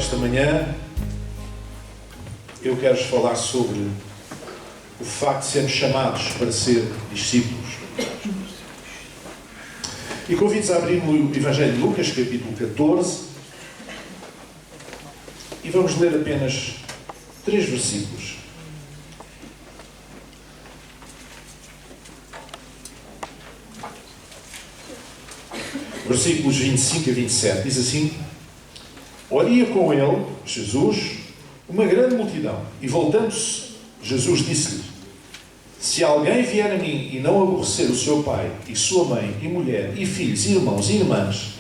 Esta manhã eu quero falar sobre o facto de sermos chamados para ser discípulos. E convido-vos a abrir no Evangelho de Lucas, capítulo 14, e vamos ler apenas 3 versículos. Versículos 25 a 27, diz assim: Ora, ia com ele, Jesus, uma grande multidão, e voltando-se, Jesus disse-lhe: Se alguém vier a mim e não aborrecer o seu pai, e sua mãe, e mulher, e filhos, e irmãos, e irmãs,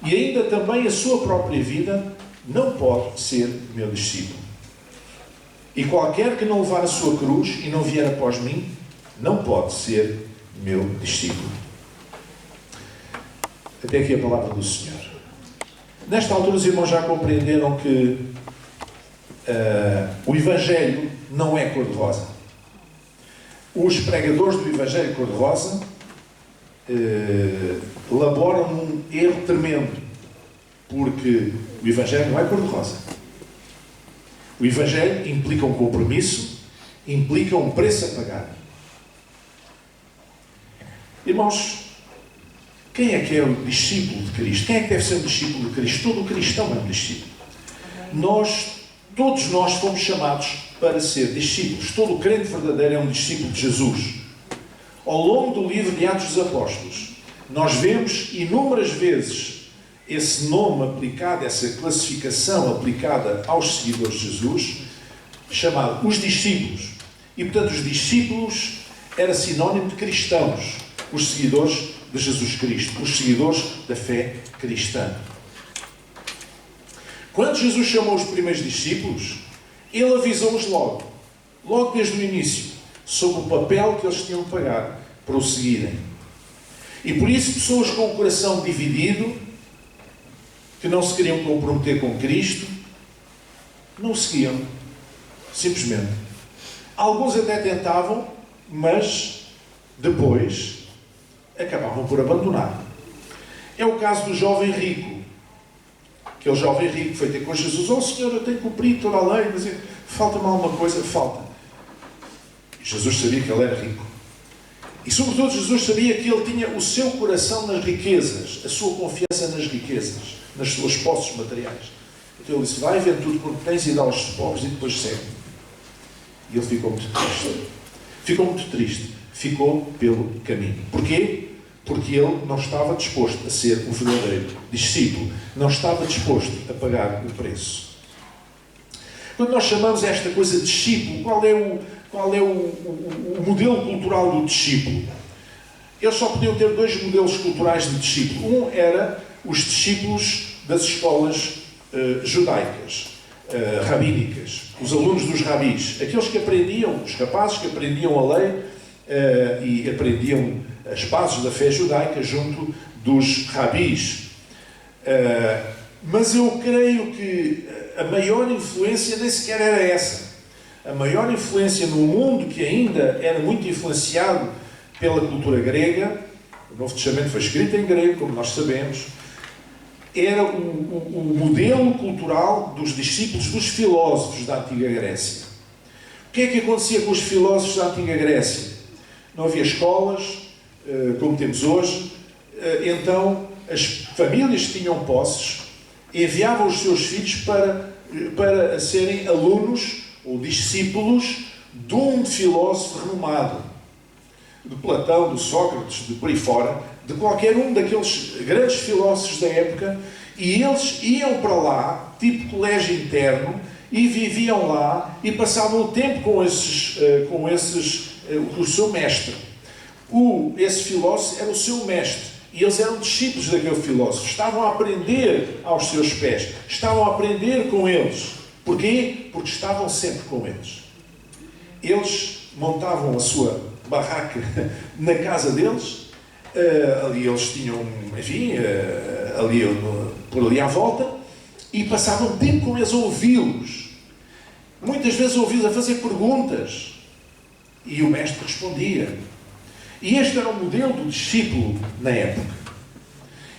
e ainda também a sua própria vida, não pode ser meu discípulo. E qualquer que não levar a sua cruz e não vier após mim, não pode ser meu discípulo. Até aqui a palavra do Senhor. Nesta altura os irmãos já compreenderam que o Evangelho não é cor-de-rosa. Os pregadores do Evangelho cor-de-rosa laboram num erro tremendo, porque o Evangelho não é cor-de-rosa. O Evangelho implica um compromisso, implica um preço a pagar. Irmãos, quem é que é o discípulo de Cristo? Quem é que deve ser o discípulo de Cristo? Todo cristão é um discípulo. Todos nós fomos chamados para ser discípulos. Todo crente verdadeiro é um discípulo de Jesus. Ao longo do livro de Atos dos Apóstolos, nós vemos inúmeras vezes esse nome aplicado, essa classificação aplicada aos seguidores de Jesus, chamado os discípulos. E, portanto, os discípulos era sinónimo de cristãos, os seguidores de Jesus Cristo, os seguidores da fé cristã. Quando Jesus chamou os primeiros discípulos, Ele avisou-os logo desde o início, sobre o papel que eles tinham de pagar para o seguirem. E por isso, pessoas com o coração dividido, que não se queriam comprometer com Cristo, não o seguiam, simplesmente. Alguns até tentavam, mas depois acabavam por abandonar. É o caso do jovem rico. Aquele jovem rico que foi ter com Jesus: Oh Senhor, eu tenho cumprido toda a lei, mas falta-me alguma coisa. Falta. E Jesus sabia que ele era rico. E sobretudo Jesus sabia que ele tinha o seu coração nas riquezas, a sua confiança nas riquezas, nas suas posses materiais. Então ele disse: Vai, vende tudo quanto tens e dá aos pobres e depois segue. E ele ficou muito triste. Ficou muito triste. Ficou pelo caminho. Porquê? Porque ele não estava disposto a ser um verdadeiro discípulo. Não estava disposto a pagar o preço. Quando nós chamamos esta coisa de discípulo, qual é o modelo cultural do discípulo? Eles só podiam ter 2 modelos culturais de discípulo. Um era os discípulos das escolas judaicas, rabínicas, os alunos dos rabis, aqueles que aprendiam, os rapazes que aprendiam a lei e aprendiam as bases da fé judaica junto dos rabis. Mas eu creio que a maior influência nem sequer era essa. A maior influência no mundo, que ainda era muito influenciado pela cultura grega, o Novo Testamento foi escrito em grego, como nós sabemos, era o modelo cultural dos discípulos dos filósofos da Antiga Grécia. O que é que acontecia com os filósofos da Antiga Grécia? Não havia escolas, como temos hoje, então as famílias que tinham posses enviavam os seus filhos para serem alunos ou discípulos de um filósofo renomado, de Platão, de Sócrates, de por aí fora, de qualquer um daqueles grandes filósofos da época, e eles iam para lá, tipo colégio interno, e viviam lá, e passavam o tempo com o seu mestre. Esse filósofo era o seu mestre, e eles eram discípulos daquele filósofo, estavam a aprender aos seus pés, estavam a aprender com eles. Porquê? Porque estavam sempre com eles. Eles montavam a sua barraca na casa deles, ali eles tinham, enfim, por ali à volta, e passavam tempo com eles a ouvi-los. Muitas vezes ouvi-los a fazer perguntas, e o mestre respondia. E este era o modelo do discípulo na época.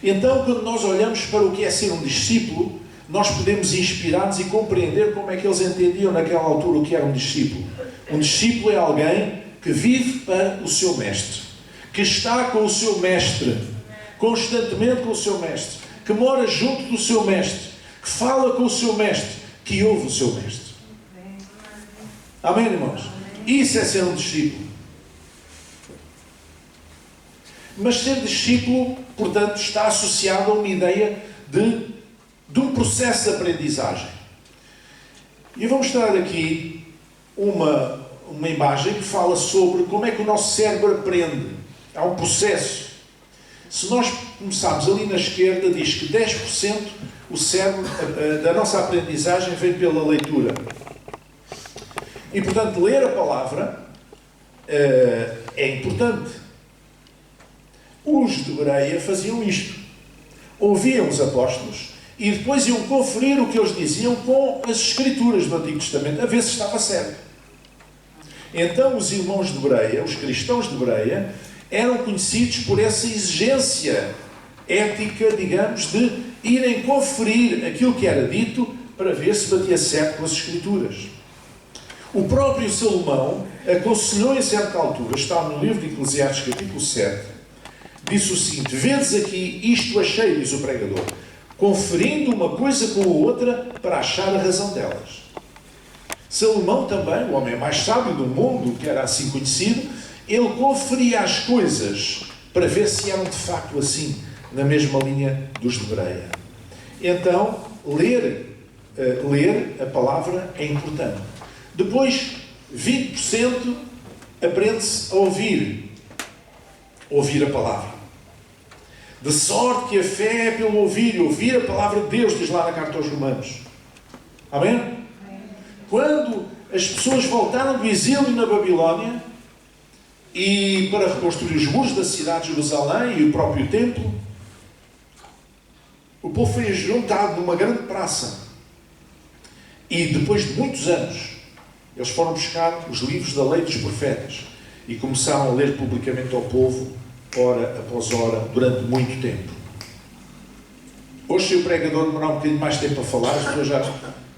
Então, quando nós olhamos para o que é ser um discípulo, nós podemos inspirar-nos e compreender como é que eles entendiam naquela altura o que era um discípulo. Um discípulo é alguém que vive para o seu mestre, que está com o seu mestre, constantemente com o seu mestre, que mora junto do seu mestre, que fala com o seu mestre, que ouve o seu mestre. Amém, irmãos? Isso é ser um discípulo. Mas ser discípulo, portanto, está associado a uma ideia de um processo de aprendizagem. E eu vou mostrar aqui uma imagem que fala sobre como é que o nosso cérebro aprende. Há um processo. Se nós começarmos ali na esquerda, diz que 10% o cérebro da nossa aprendizagem vem pela leitura. E, portanto, ler a palavra é importante. Os de Bereia faziam isto. Ouviam os apóstolos e depois iam conferir o que eles diziam com as Escrituras do Antigo Testamento, a ver se estava certo. Então, os irmãos de Bereia, os cristãos de Bereia, eram conhecidos por essa exigência ética, digamos, de irem conferir aquilo que era dito para ver se batia certo com as Escrituras. O próprio Salomão aconselhou em certa altura, está no livro de Eclesiastes, capítulo 7, disse o seguinte: vedes aqui, isto achei, diz o pregador, conferindo uma coisa com a outra para achar a razão delas. Salomão também, o homem mais sábio do mundo, que era assim conhecido, ele conferia as coisas para ver se eram de facto assim, na mesma linha dos de Bereia. Então, ler a palavra é importante. Depois, 20% aprende-se a ouvir a palavra. De sorte que a fé é pelo ouvir, e ouvir a palavra de Deus, diz lá na carta aos Romanos. Amém? Quando as pessoas voltaram do exílio na Babilónia e para reconstruir os muros da cidade de Jerusalém e o próprio templo, o povo foi juntado numa grande praça e depois de muitos anos eles foram buscar os livros da lei dos profetas e começaram a ler publicamente ao povo, hora após hora, durante muito tempo. Hoje, se o pregador demorar um bocadinho mais tempo a falar, as pessoas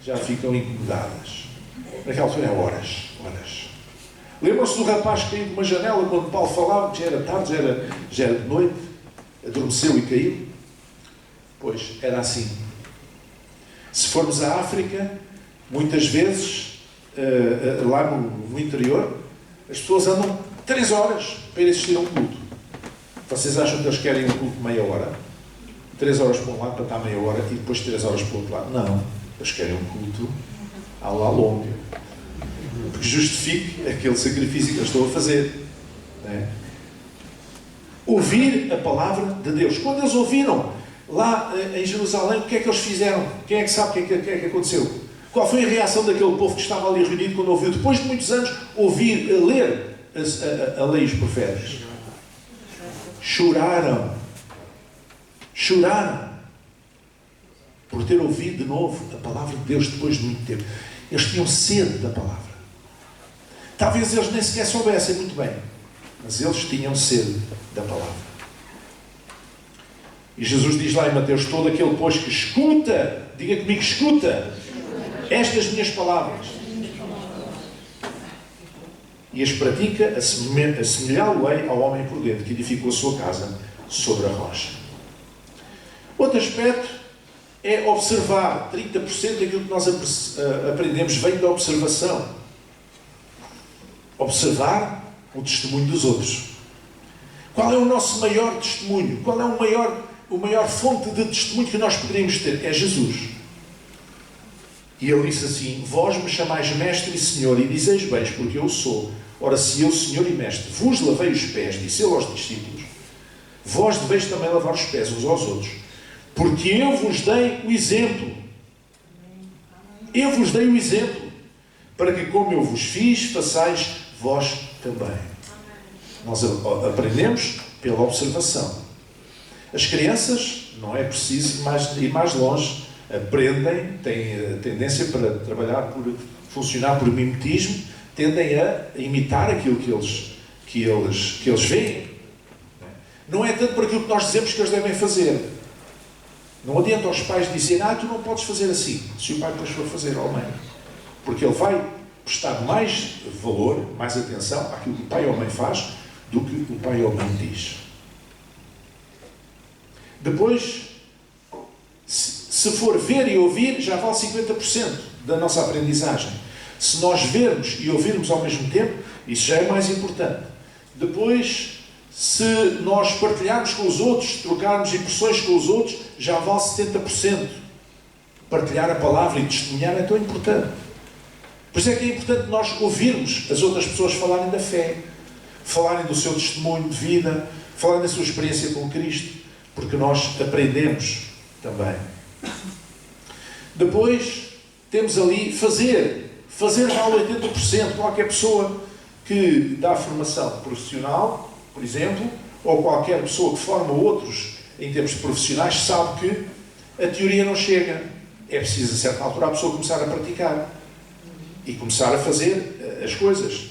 já ficam incomodadas. Naquela altura é horas. Lembram-se do rapaz que caiu de uma janela quando Paulo falava, que já era tarde, já era de noite, adormeceu e caiu? Pois, era assim. Se formos à África, muitas vezes, lá no interior, as pessoas andam 3 horas para ir assistir a um culto. Vocês acham que eles querem um culto de meia hora? 3 horas para um lado para estar meia hora e depois 3 horas para o outro lado? Não. Eles querem um culto à la longa. Porque justifique aquele sacrifício que eles estão a fazer. Né? Ouvir a palavra de Deus. Quando eles ouviram lá em Jerusalém, o que é que eles fizeram? Quem é que sabe o que é que aconteceu? Qual foi a reação daquele povo que estava ali reunido quando ouviu, depois de muitos anos, ler a lei e os profetas? Choraram. Por ter ouvido de novo a palavra de Deus depois de muito tempo. Eles tinham sede da palavra. Talvez eles nem sequer soubessem muito bem, mas eles tinham sede da palavra. E Jesus diz lá em Mateus: todo aquele, pois, que escuta, diga comigo, escuta estas minhas palavras e as pratica, assemelhá-lo-ei ao homem prudente que edificou a sua casa sobre a rocha. Outro aspecto é observar. 30% daquilo que nós aprendemos vem da observação. Observar o testemunho dos outros. Qual é o nosso maior testemunho? Qual é o maior fonte de testemunho que nós poderíamos ter? É Jesus. E ele disse assim: vós me chamais mestre e senhor, e dizeis bem, porque eu sou. Ora, se eu, senhor e mestre, vos lavei os pés, disse ele aos discípulos, vós deveis também lavar os pés uns aos outros, porque eu vos dei o exemplo. Eu vos dei o exemplo, para que, como eu vos fiz, façais vós também. Nós aprendemos pela observação. As crianças, não é preciso ir mais longe, aprendem, têm tendência para trabalhar funcionar por mimetismo, tendem a imitar aquilo que eles veem. Não é tanto por aquilo que nós dizemos que eles devem fazer, Não adianta aos pais dizer, tu não podes fazer assim, se o pai depois for fazer ao mãe. Porque ele vai prestar mais valor, mais atenção àquilo que o pai ou a mãe faz, do que o pai ou a mãe diz. Depois, se for ver e ouvir, já vale 50% da nossa aprendizagem. Se nós vermos e ouvirmos ao mesmo tempo, isso já é mais importante. Depois, se nós partilharmos com os outros, trocarmos impressões com os outros, já vale 70%. Partilhar a palavra e testemunhar é tão importante. Por isso é que é importante nós ouvirmos as outras pessoas falarem da fé, falarem do seu testemunho de vida, falarem da sua experiência com Cristo, porque nós aprendemos também. Depois, temos ali fazer. Fazer vale 80%. Qualquer pessoa que dá formação profissional, por exemplo, ou qualquer pessoa que forma outros em termos profissionais, sabe que a teoria não chega. É preciso, a certa altura, a pessoa começar a praticar e começar a fazer as coisas.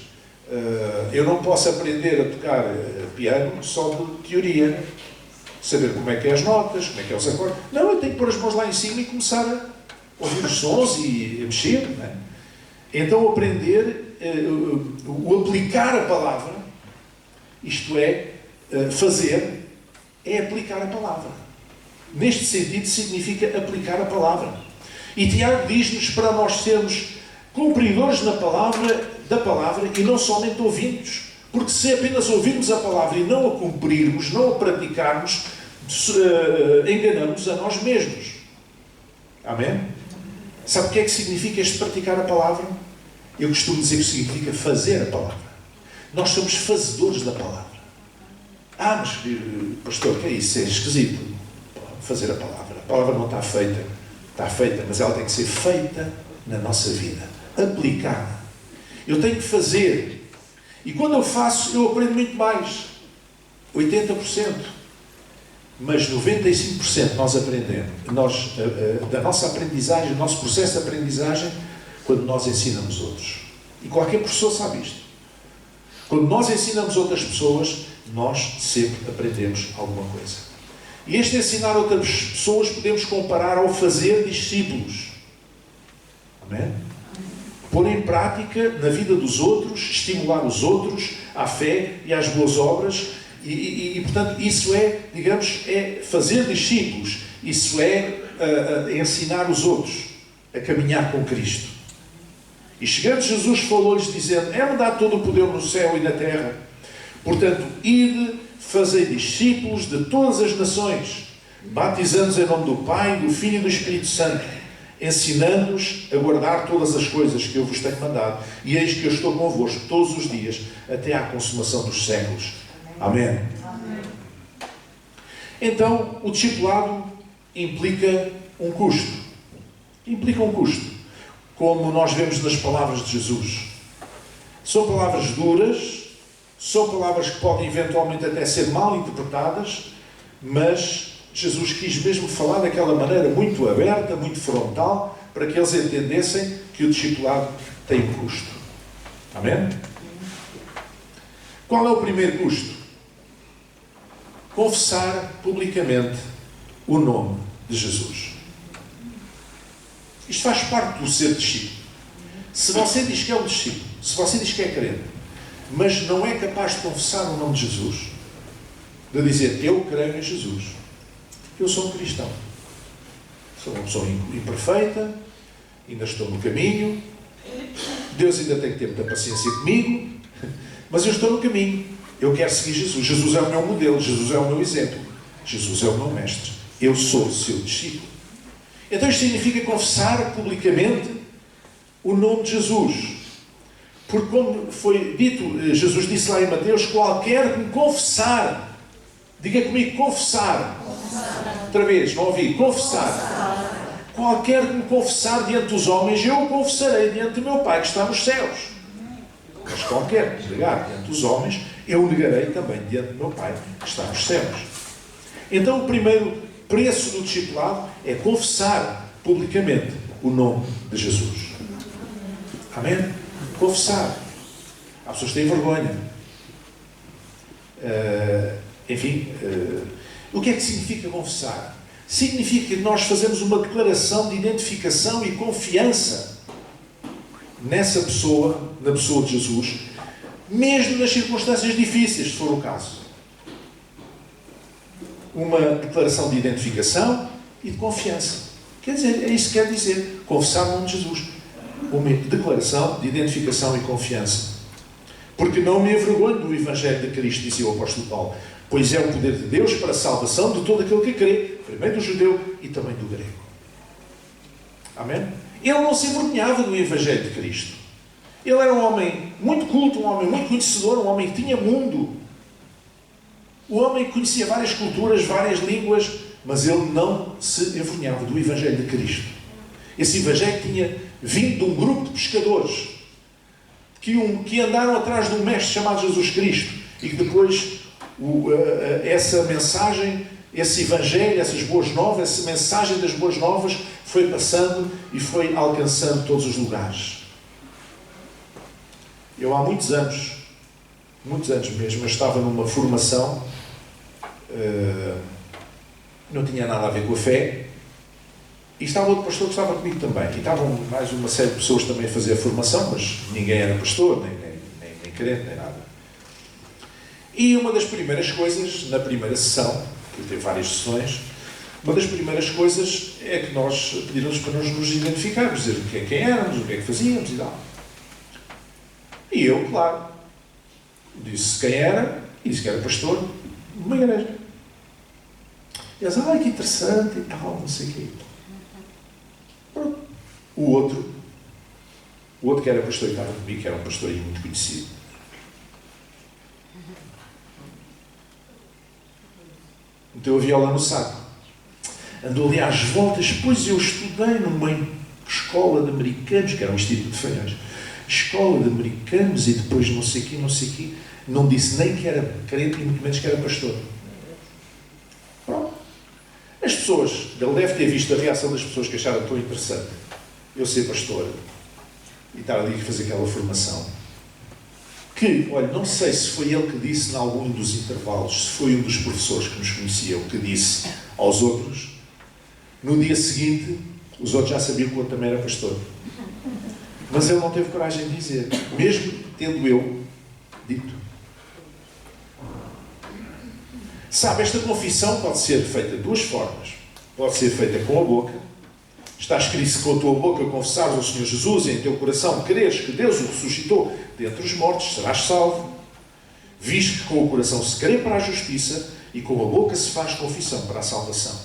Eu não posso aprender a tocar piano só de teoria. Saber como é que é as notas, como é que é os acordes. Não, eu tenho que pôr as mãos lá em cima e começar a ouvir os sons e a mexer. Não é? Então, aprender, o aplicar a palavra, isto é, fazer, é aplicar a palavra. Neste sentido, significa aplicar a palavra. E Tiago diz-nos para nós sermos cumpridores da palavra e não somente ouvintes. Porque se apenas ouvirmos a palavra e não a cumprirmos, não a praticarmos, enganamos a nós mesmos. Amém? Sabe o que é que significa este praticar a palavra? Eu costumo dizer que significa fazer a palavra. Nós somos fazedores da palavra. Mas, pastor, que é isso? É esquisito. Fazer a palavra. A palavra não está feita. Está feita, mas ela tem que ser feita na nossa vida. Aplicada. Eu tenho que fazer. E quando eu faço, eu aprendo muito mais. 80%. Mas 95% nós aprendemos. Da nossa aprendizagem, do nosso processo de aprendizagem, quando nós ensinamos outros. E qualquer professor sabe isto. Quando nós ensinamos outras pessoas, nós sempre aprendemos alguma coisa. E este ensinar outras pessoas podemos comparar ao fazer discípulos. Amém? Pôr em prática na vida dos outros, estimular os outros à fé e às boas obras. E portanto, isso é, digamos, é fazer discípulos. Isso é ensinar os outros a caminhar com Cristo. E chegando Jesus falou-lhes dizendo, é-me dado todo o poder no céu e na terra. Portanto, ide, fazei discípulos de todas as nações, batizando-os em nome do Pai, do Filho e do Espírito Santo, ensinando-os a guardar todas as coisas que eu vos tenho mandado. E eis que eu estou convosco todos os dias, até à consumação dos séculos. Amém? Amém. Então, o discipulado implica um custo. Implica um custo. Como nós vemos nas palavras de Jesus. São palavras duras, são palavras que podem eventualmente até ser mal interpretadas, mas Jesus quis mesmo falar daquela maneira muito aberta, muito frontal, para que eles entendessem que o discipulado tem um custo. Amém? Qual é o primeiro custo? Confessar publicamente o nome de Jesus. Isto faz parte do ser discípulo. Se você diz que é um discípulo, se você diz que é crente, mas não é capaz de confessar o nome de Jesus, de dizer, eu creio em Jesus, eu sou um cristão, sou uma pessoa imperfeita, ainda estou no caminho, Deus ainda tem que ter muita paciência comigo, mas eu estou no caminho, eu quero seguir Jesus, Jesus é o meu modelo, Jesus é o meu exemplo, Jesus é o meu mestre, eu sou o seu discípulo. Então isto significa confessar publicamente o nome de Jesus. Porque como foi dito, Jesus disse lá em Mateus, qualquer que me confessar, diga comigo, confessar. Outra vez, não ouvi, confessar. Qualquer que me confessar diante dos homens, eu o confessarei diante do meu Pai que está nos céus. Mas qualquer que me negar diante dos homens, eu o negarei também diante do meu Pai que está nos céus. Então o primeiro preço do discipulado é confessar publicamente o nome de Jesus. Amém? Confessar. Há pessoas que têm vergonha. O que é que significa confessar? significa que nós fazemos uma declaração de identificação e confiança nessa pessoa, na pessoa de Jesus, mesmo nas circunstâncias difíceis, se for o caso. Uma declaração de identificação e de confiança. Quer dizer, é isso que quer dizer, confessar o nome de Jesus. Uma declaração de identificação e confiança. Porque não me envergonho do Evangelho de Cristo, dizia o apóstolo Paulo, pois é o poder de Deus para a salvação de todo aquele que crê, primeiro do judeu e também do grego. Amém? Ele não se envergonhava do Evangelho de Cristo. Ele era um homem muito culto, um homem muito conhecedor, um homem que tinha mundo. O homem conhecia várias culturas, várias línguas, mas ele não se envergonhava do Evangelho de Cristo. Esse Evangelho tinha vindo de um grupo de pescadores que andaram atrás de um mestre chamado Jesus Cristo e que depois essa mensagem, esse Evangelho, essas boas novas, essa mensagem das boas novas foi passando e foi alcançando todos os lugares. Eu há muitos anos mesmo, eu estava numa formação, não tinha nada a ver com a fé, e estava outro pastor que estava comigo também. E estavam mais uma série de pessoas também a fazer a formação, mas ninguém era pastor, nem crente, nem nada. E uma das primeiras coisas, na primeira sessão, que teve várias sessões, uma das primeiras coisas é que nós pedimos para nos identificarmos, dizer quem éramos, o que é que fazíamos e tal. E eu, claro, disse quem era e disse que era pastor de uma igreja. E eles, que interessante e tal, não sei o quê. Pronto. O outro que era pastor e estava comigo, que era um pastor muito conhecido. Meteu a viola no saco. Andou ali às voltas, pois eu estudei numa escola de americanos, que era um instituto de Fanhões. Escola de americanos e depois não sei o quê. Não disse nem que era crente e muito menos que era pastor. Pronto. As pessoas, ele deve ter visto a reação das pessoas que acharam tão interessante eu ser pastor e estar ali a fazer aquela formação. Que, olha, não sei se foi ele que disse em algum dos intervalos, se foi um dos professores que nos conheciam que disse aos outros, no dia seguinte, os outros já sabiam que o outro também era pastor. Mas ele não teve coragem de dizer, mesmo tendo eu dito. Sabe, esta confissão pode ser feita de duas formas. Pode ser feita com a boca. Está escrito: se com a tua boca confessares ao Senhor Jesus e em teu coração creres que Deus o ressuscitou dentre os mortos, serás salvo. Visto que com o coração se crê para a justiça e com a boca se faz confissão para a salvação.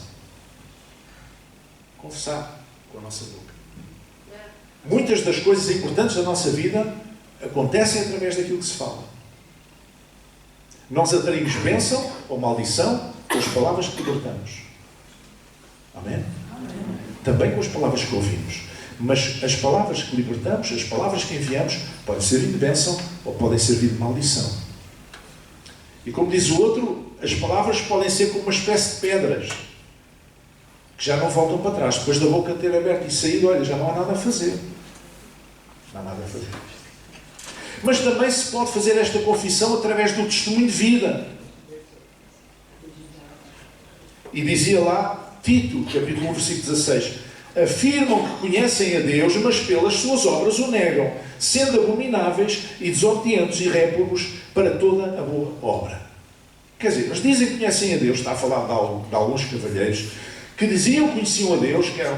Confessar com a nossa boca. Muitas das coisas importantes da nossa vida acontecem através daquilo que se fala. Nós atraímos bênção ou maldição com as palavras que libertamos. Amém? Também com as palavras que ouvimos. Mas as palavras que libertamos, as palavras que enviamos, podem servir de bênção ou podem servir de maldição. E como diz o outro, as palavras podem ser como uma espécie de pedras que já não voltam para trás. Depois da boca ter aberto e saído, olha, já não há nada a fazer. Não há nada a fazer. Mas também se pode fazer esta confissão através do testemunho de vida. E dizia lá, Tito, capítulo 1, versículo 16, afirmam que conhecem a Deus, mas pelas suas obras o negam, sendo abomináveis e desobedientes e réprobos para toda a boa obra. Quer dizer, eles dizem que conhecem a Deus, está a falar de alguns cavalheiros, que diziam que conheciam a Deus, que eram,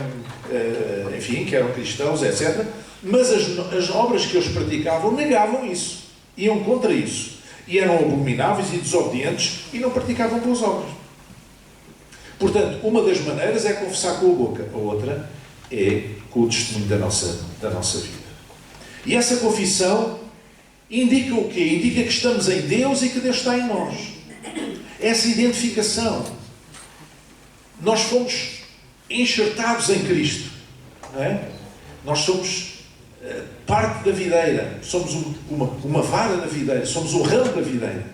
que eram cristãos, etc., mas as obras que eles praticavam negavam isso, iam contra isso, e eram abomináveis e desobedientes e não praticavam boas obras. Portanto, uma das maneiras é confessar com a boca, a outra é com o testemunho da nossa vida. E essa confissão indica o quê? Indica que estamos em Deus e que Deus está em nós. Essa identificação. Nós fomos enxertados em Cristo. Não é? Nós somos parte da videira. Somos uma vara da videira. Somos um ramo da videira.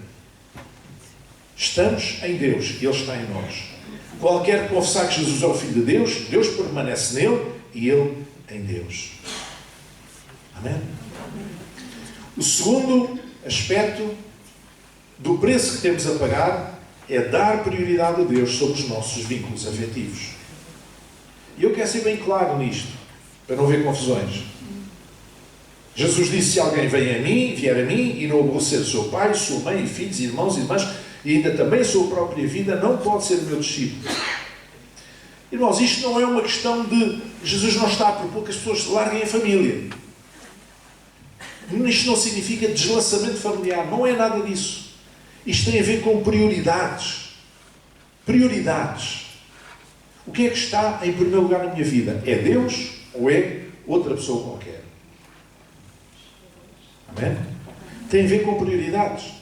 Estamos em Deus e Ele está em nós. Qualquer que confessar que Jesus é o Filho de Deus, Deus permanece nele e ele em Deus. Amém? O segundo aspecto do preço que temos a pagar é dar prioridade a Deus sobre os nossos vínculos afetivos. E eu quero ser bem claro nisto, para não haver confusões. Jesus disse: se alguém vier a mim e não aborrecer seu pai, sua mãe, filhos, irmãos e irmãs, e ainda também a sua própria vida, não pode ser meu discípulo. Irmãos, isto não é uma questão de... Jesus não está a propor que as pessoas larguem a família. Isto não significa deslaçamento familiar. Não é nada disso. Isto tem a ver com prioridades. Prioridades. O que é que está em primeiro lugar na minha vida? É Deus ou é outra pessoa qualquer? Amém? Tem a ver com prioridades.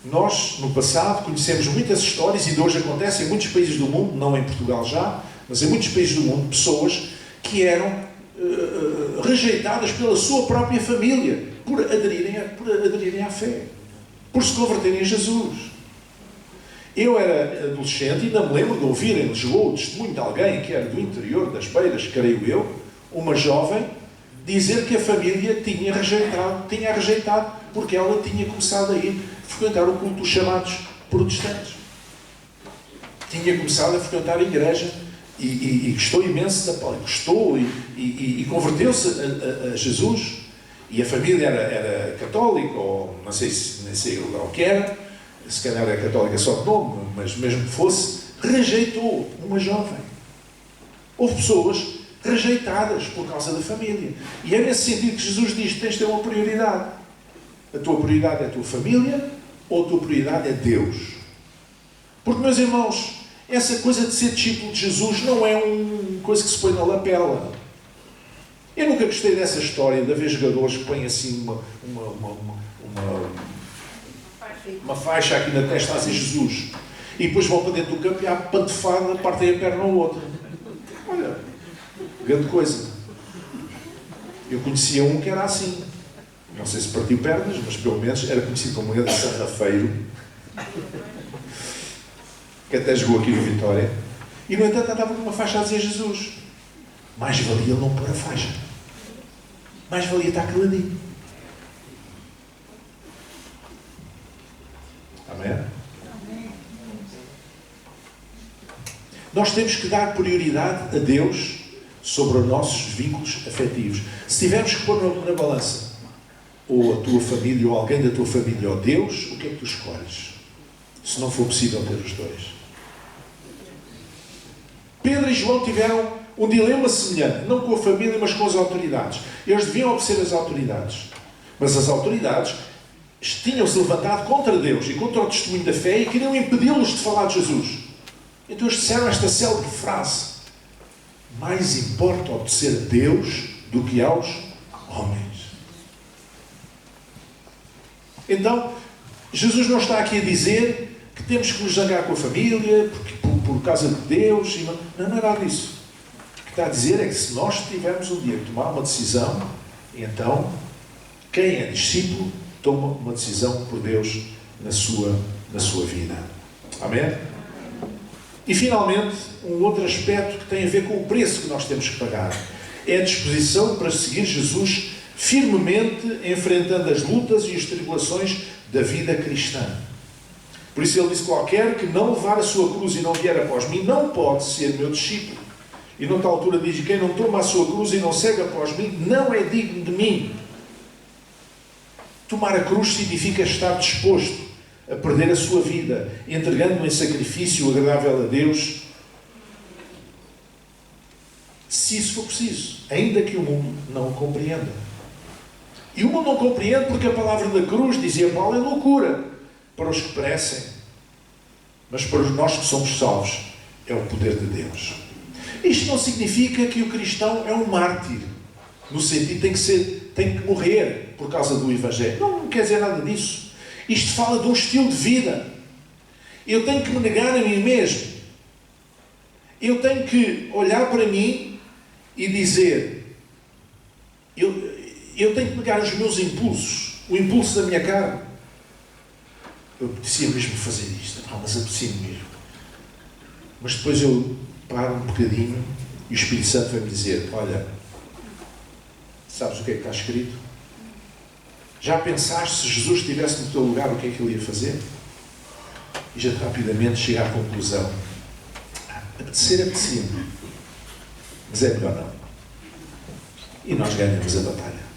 Nós, no passado, conhecemos muitas histórias, e de hoje acontece em muitos países do mundo, não em Portugal já, mas em muitos países do mundo, pessoas que eram rejeitadas pela sua própria família por aderirem à fé, por se converterem a Jesus. Eu era adolescente e ainda me lembro de ouvir em Lisboa o testemunho de alguém que era do interior das Beiras, creio eu, uma jovem, dizer que a família tinha rejeitado porque ela tinha começado a frequentar o culto dos chamados protestantes. Tinha começado a frequentar a igreja e gostou imenso da palavra. Gostou e converteu-se a Jesus. E a família era católica, ou não sei o que era, se calhar era católica só de nome, mas mesmo que fosse, rejeitou uma jovem. Houve pessoas rejeitadas por causa da família. E é nesse sentido que Jesus diz: tens de ter uma prioridade. A tua prioridade é a tua família ou a tua prioridade é Deus? Porque, meus irmãos, essa coisa de ser discípulo de Jesus não é uma coisa que se põe na lapela. Eu nunca gostei dessa história de haver jogadores que põem assim uma faixa aqui na testa a dizer Jesus, e depois vão para dentro do campo e há pantefada, partem a perna ao outro. Olha, grande coisa. Eu conhecia um que era assim. Não sei se partiu pernas, mas pelo menos era conhecido como um grande sarrafeiro, que até jogou aqui no Vitória, e no entanto andava com uma faixa a dizer Jesus. Mais valia ele não pôr a faixa. Mais valia estar caladinho. Amém? Nós temos que dar prioridade a Deus sobre os nossos vínculos afetivos. Se tivermos que pôr na balança ou a tua família, ou alguém da tua família, ou Deus, o que é que tu escolhes? Se não for possível ter os dois. Pedro e João tiveram um dilema semelhante, não com a família, mas com as autoridades. Eles deviam obedecer às autoridades. Mas as autoridades tinham-se levantado contra Deus e contra o testemunho da fé e queriam impedi-los de falar de Jesus. Então eles disseram esta célebre frase: mais importa obedecer a Deus do que aos homens. Então, Jesus não está aqui a dizer que temos que nos zangar com a família por causa de Deus. E não é nada disso. O que está a dizer é que se nós tivermos um dia que tomar uma decisão, então, quem é discípulo toma uma decisão por Deus na sua vida. Amém? E, finalmente, um outro aspecto que tem a ver com o preço que nós temos que pagar. É a disposição para seguir Jesus firmemente, enfrentando as lutas e as tribulações da vida cristã. Por isso ele disse: qualquer que não levar a sua cruz e não vier após mim, não pode ser meu discípulo. E noutra altura diz: quem não toma a sua cruz e não segue após mim, não é digno de mim. Tomar a cruz significa estar disposto a perder a sua vida, entregando-o em sacrifício agradável a Deus, se isso for preciso, ainda que o mundo não o compreenda. E o mundo não compreende porque a palavra da cruz, dizia Paulo, é loucura para os que perecem, mas para nós que somos salvos é o poder de Deus. Isto não significa que o cristão é um mártir, no sentido tem que morrer por causa do Evangelho. Não quer dizer nada disso. Isto fala de um estilo de vida. Eu tenho que me negar a mim mesmo. Eu tenho que olhar para mim e dizer: eu tenho que negar os meus impulsos, o impulso da minha carne. Eu apetecia mesmo fazer isto, mas apetecia mesmo. Mas depois eu paro um bocadinho e o Espírito Santo vai me dizer: olha, sabes o que é que está escrito? Já pensaste, se Jesus estivesse no teu lugar, o que é que ele ia fazer? E a gente rapidamente chega à conclusão: apetecia-me, mas é melhor não. E nós ganhamos a batalha.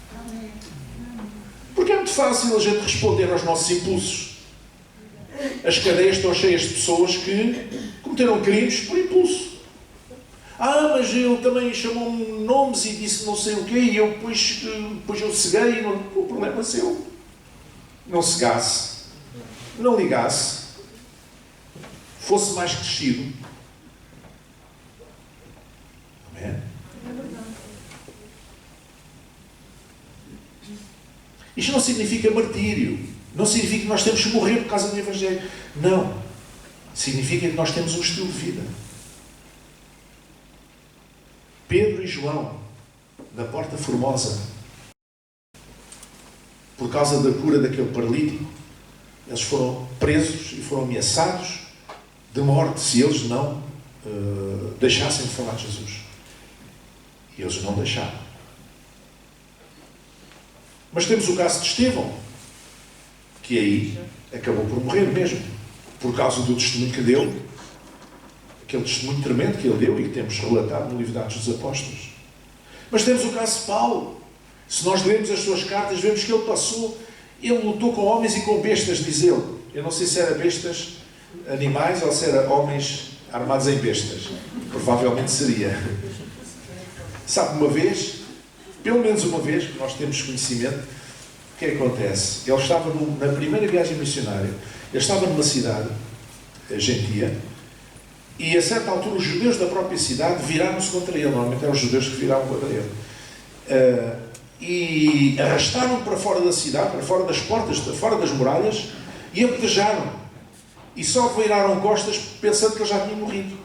Porque é muito fácil a gente responder aos nossos impulsos. As cadeias estão cheias de pessoas que cometeram crimes por impulso. Mas ele também chamou-me nomes e disse não sei o quê, e eu depois eu ceguei. O problema é seu. Não cegasse, não ligasse, fosse mais crescido. Amém? Isto não significa martírio. Não significa que nós temos que morrer por causa do Evangelho. Não. Significa que nós temos um estilo de vida. Pedro e João, da Porta Formosa, por causa da cura daquele paralítico, eles foram presos e foram ameaçados de morte se eles não deixassem de falar de Jesus. E eles não deixaram. Mas temos o caso de Estevão, que aí acabou por morrer mesmo, por causa do testemunho que deu, aquele testemunho tremendo que ele deu e que temos relatado no livro de Atos dos Apóstolos. Mas temos o caso de Paulo. Se nós lermos as suas cartas, vemos que ele lutou com homens e com bestas, diz ele. Eu não sei se era bestas animais ou se era homens armados em bestas. Provavelmente seria. Sabe, uma vez, pelo menos uma vez, que nós temos conhecimento, o que é que acontece? Ele estava na primeira viagem missionária, ele estava numa cidade gentia, e a certa altura os judeus da própria cidade viraram-se contra ele. Normalmente eram os judeus que viravam contra ele. E arrastaram-no para fora da cidade, para fora das portas, para fora das muralhas, e apedrejaram. E só viraram costas pensando que ele já tinha morrido.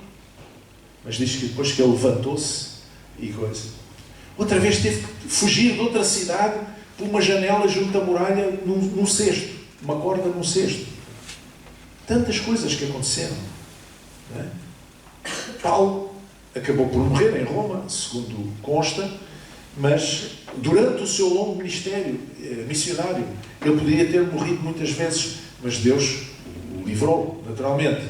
Mas diz que depois que ele levantou-se e coisa. Outra vez teve que fugir de outra cidade por uma janela junto à muralha num cesto. Uma corda num cesto. Tantas coisas que aconteceram. Não é? Paulo acabou por morrer em Roma, segundo consta, mas durante o seu longo ministério missionário, ele poderia ter morrido muitas vezes, mas Deus o livrou, naturalmente.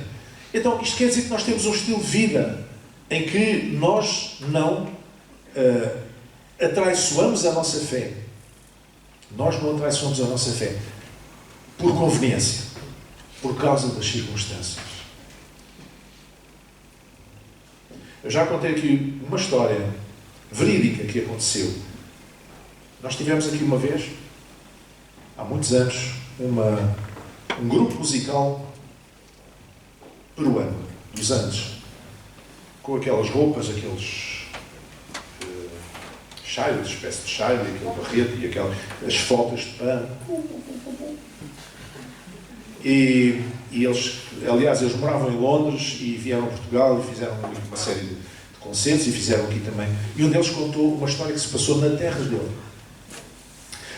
Então, isto quer dizer que nós temos um estilo de vida em que nós não atraiçoamos a nossa fé. Nós não atraiçoamos a nossa fé por conveniência, por causa das circunstâncias. Eu já contei aqui uma história verídica que aconteceu. Nós tivemos aqui uma vez, há muitos anos, um grupo musical peruano, dos Andes, com aquelas roupas, aqueles chaios, espécie de chaio, aquele barrete e as folgas de pano. E eles, aliás, eles moravam em Londres e vieram a Portugal e fizeram uma série de concertos e fizeram aqui também. E um deles contou uma história que se passou na terra dele.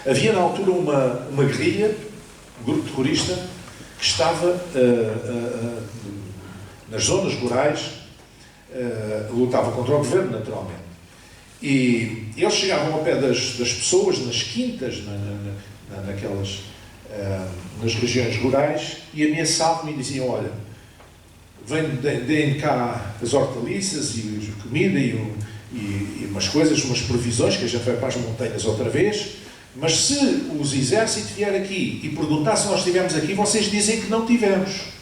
Havia na altura uma guerrilha, um grupo terrorista, que estava nas zonas rurais, lutava contra o governo, naturalmente. E eles chegavam ao pé das pessoas, nas quintas, naquelas... nas regiões rurais, e ameaçavam e diziam: olha, deem cá as hortaliças e a comida e umas coisas, umas provisões, que a gente vai para as montanhas outra vez, mas se os exércitos vier aqui e perguntar se nós estivemos aqui, vocês dizem que não tivemos,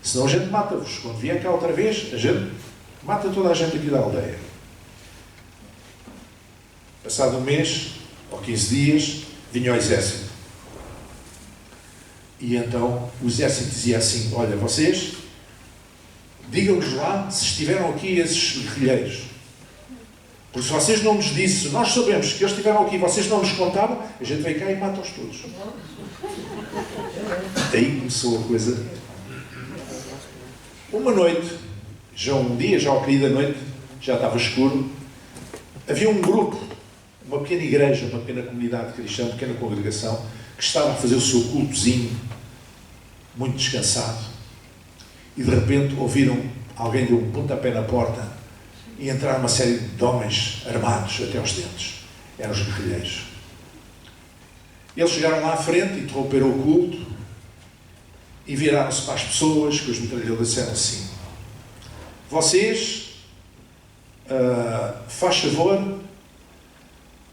senão a gente mata-vos. Quando vier cá outra vez, a gente mata toda a gente aqui da aldeia. Passado um mês ou 15 dias, vinha o exército. E então o exército dizia assim: olha, vocês digam-nos lá se estiveram aqui esses guerrilheiros. Porque se vocês não nos dissem, se nós sabemos que eles estiveram aqui e vocês não nos contaram, a gente vem cá e mata-os todos. Daí começou a coisa. Uma noite, um dia, já ao cair da noite, já estava escuro, havia um grupo, uma pequena igreja, uma pequena comunidade cristã, uma pequena congregação, que estava a fazer o seu cultozinho, muito descansado, e de repente ouviram alguém deu um pontapé na porta e entraram uma série de homens armados até aos dentes. Eram os guerrilheiros. Eles chegaram lá à frente, interromperam o culto e viraram-se para as pessoas que os metralhadores disseram assim: vocês, faz favor,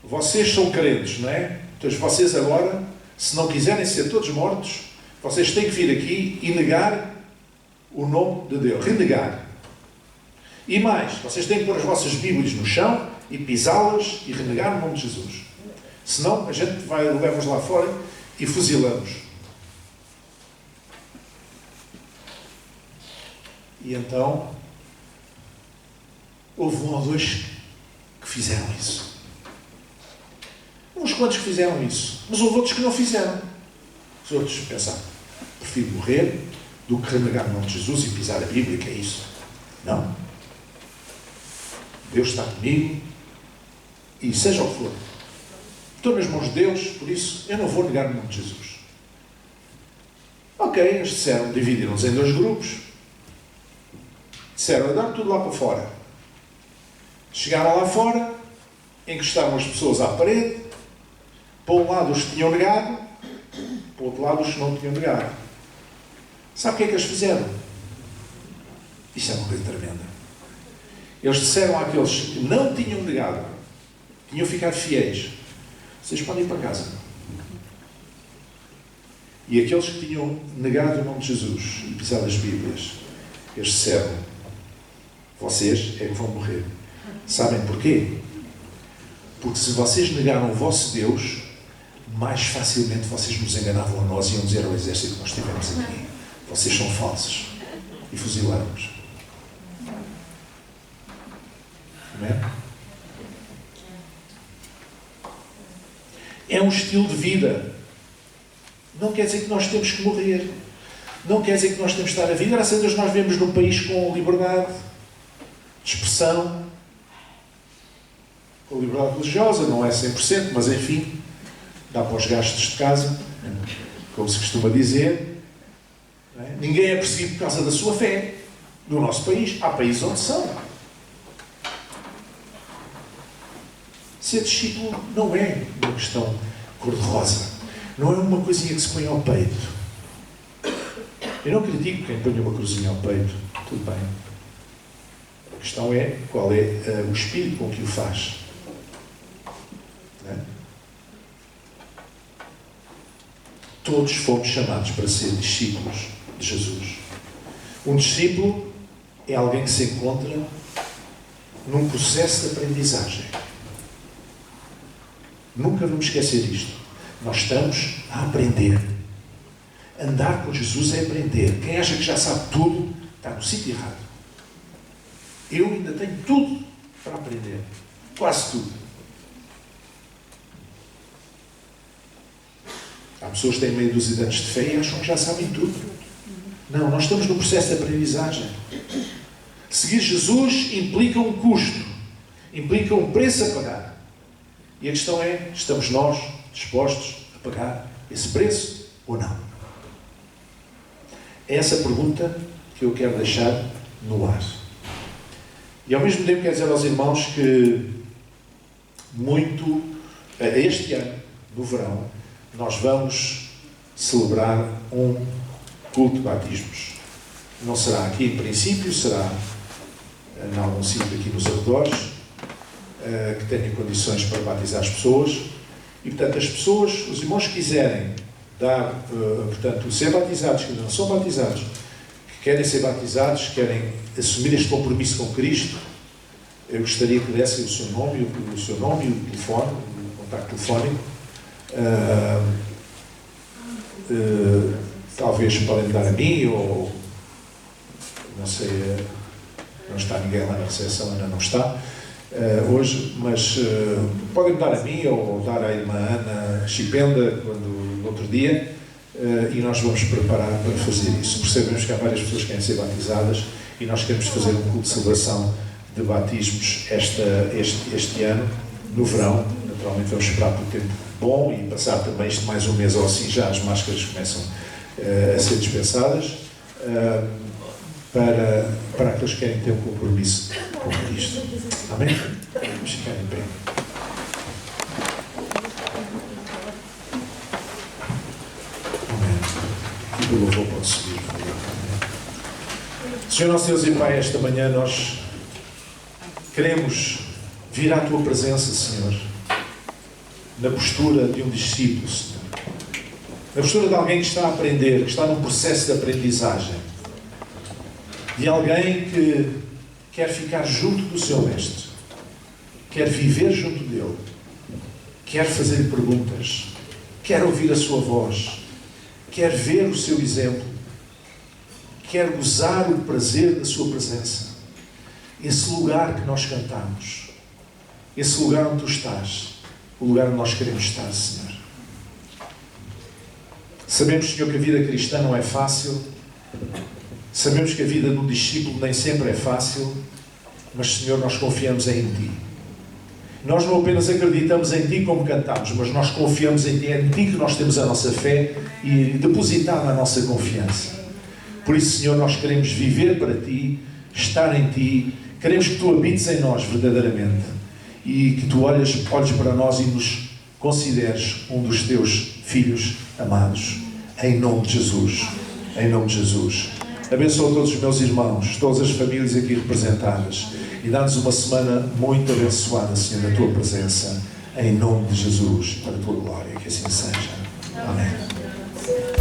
vocês são crentes, não é? Então vocês agora, se não quiserem ser todos mortos, vocês têm que vir aqui e negar o nome de Deus, renegar. E mais, vocês têm que pôr as vossas Bíblias no chão e pisá-las e renegar o nome de Jesus. Senão a gente leva-os lá fora e fuzilamos. E então houve um ou dois que fizeram isso. Uns quantos que fizeram isso. Mas houve outros que não fizeram. Os outros pensaram: prefiro morrer do que renegar o nome de Jesus e pisar a Bíblia, que é isso. Não. Deus está comigo e seja o que for. Estou nas mãos de Deus, por isso eu não vou negar o nome de Jesus. Ok, eles disseram, dividiram-nos em dois grupos. Disseram: dá tudo lá para fora. Chegaram lá fora, encostaram as pessoas à parede. Para um lado os que tinham negado, para o outro lado os que não tinham negado. Sabe o que é que eles fizeram? Isto é uma coisa tremenda. Eles disseram àqueles que não tinham negado, tinham ficado fiéis: vocês podem ir para casa. E aqueles que tinham negado o nome de Jesus e pisado as Bíblias, eles disseram: vocês é que vão morrer. Sabem porquê? Porque se vocês negaram o vosso Deus, mais facilmente vocês nos enganavam a nós e iam dizer ao exército que nós estivemos aqui: vocês são falsos. E fuzilaram-nos. Amém? É um estilo de vida. Não quer dizer que nós temos que morrer. Não quer dizer que nós temos que estar a vida. Graças a Deus nós vivemos num país com liberdade de expressão, com liberdade religiosa, não é 100%, mas enfim, dá para os gastos de casa, como se costuma dizer. Não é? Ninguém é perseguido por causa da sua fé. No nosso país, há países onde são. Ser discípulo não é uma questão cor-de-rosa. Não é uma coisinha que se põe ao peito. Eu não critico quem põe uma cruzinha ao peito. Tudo bem. A questão é qual é o espírito com que o faz. Não é? Todos fomos chamados para ser discípulos de Jesus. Um discípulo é alguém que se encontra num processo de aprendizagem. Nunca vamos esquecer isto. Nós estamos a aprender. Andar com Jesus é aprender. Quem acha que já sabe tudo, está no sítio errado. Eu ainda tenho tudo para aprender. Quase tudo. Há pessoas que têm meia dúzia de anos de fé e acham que já sabem tudo. Não, nós estamos no processo de aprendizagem. Seguir Jesus implica um custo. Implica um preço a pagar. E a questão é: estamos nós dispostos a pagar esse preço ou não? É essa pergunta que eu quero deixar no ar. E ao mesmo tempo quero dizer aos irmãos que este ano, no verão, nós vamos celebrar um culto de batismos. Não será aqui em princípio, será em algum sítio aqui nos arredores, que tenha condições para batizar as pessoas. E, portanto, as pessoas, os irmãos que quiserem ser batizados, que ainda não são batizados, que querem ser batizados, querem assumir este compromisso com Cristo, eu gostaria que dessem o seu nome e o telefone, o contacto telefónico. Talvez podem dar a mim, ou não sei, não está ninguém lá na recepção, ainda não está hoje, mas podem dar a mim ou dar à irmã Ana Chipenda no outro dia, e nós vamos preparar para fazer isso. Percebemos que há várias pessoas que querem ser batizadas e nós queremos fazer um culto de celebração de batismos este ano, no verão. Naturalmente vamos esperar por tempo bom e passar também isto mais um mês ou assim, já as máscaras começam a ser dispensadas, para aqueles que querem ter um compromisso com Cristo. Amém? Vamos ficar em pé. Amém. O louvor pode subir. Senhor nosso Deus e Pai, esta manhã nós queremos vir à Tua presença, Senhor, na postura de um discípulo, Senhor. Na postura de alguém que está a aprender, que está num processo de aprendizagem. De alguém que quer ficar junto do seu Mestre. Quer viver junto dele. Quer fazer-lhe perguntas. Quer ouvir a sua voz. Quer ver o seu exemplo. Quer gozar o prazer da sua presença. Esse lugar que nós cantamos. Esse lugar onde Tu estás. O lugar onde nós queremos estar, Senhor. Sabemos, Senhor, que a vida cristã não é fácil. Sabemos que a vida do discípulo nem sempre é fácil. Mas, Senhor, nós confiamos em Ti. Nós não apenas acreditamos em Ti como cantamos, mas nós confiamos em Ti. É em Ti que nós temos a nossa fé e depositada a nossa confiança. Por isso, Senhor, nós queremos viver para Ti, estar em Ti. Queremos que Tu habites em nós verdadeiramente. E que Tu olhes para nós e nos consideres um dos Teus filhos amados. Em nome de Jesus. Em nome de Jesus. Abençoa todos os meus irmãos, todas as famílias aqui representadas. E dá-nos uma semana muito abençoada, Senhor, na Tua presença. Em nome de Jesus, para a Tua glória. Que assim seja. Amém.